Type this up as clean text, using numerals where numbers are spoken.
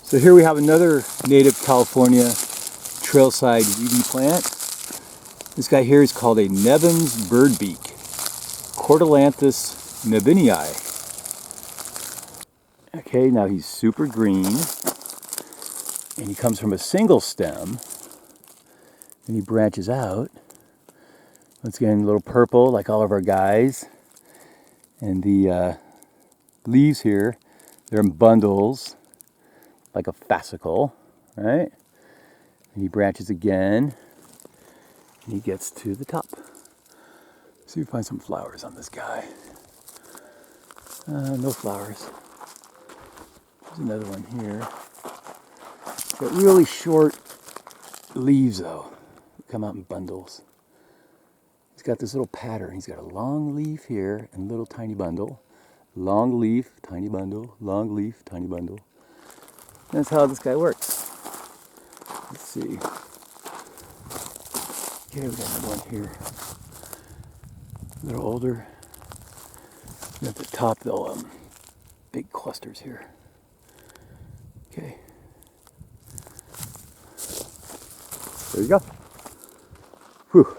So here we have another native California trailside weedy plant. This guy here is called a Nevin's bird beak, Cordylanthus nevinii. Okay, now he's super green, and he comes from a single stem, and he branches out. Once again, a little purple like all of our guys, and the leaves here, they're in bundles like a fascicle, right? And he branches again, and he gets to the top. See if we find some flowers on this guy. No flowers. There's another one here. Got really short leaves though, come out in bundles. He's got this little pattern. He's got a long leaf here and a little tiny bundle. Long leaf, tiny bundle, long leaf, tiny bundle. That's how this guy works. Let's see. Okay, we got another one here. A little older. And at the top, though, big clusters here. Okay. There you go. Whew.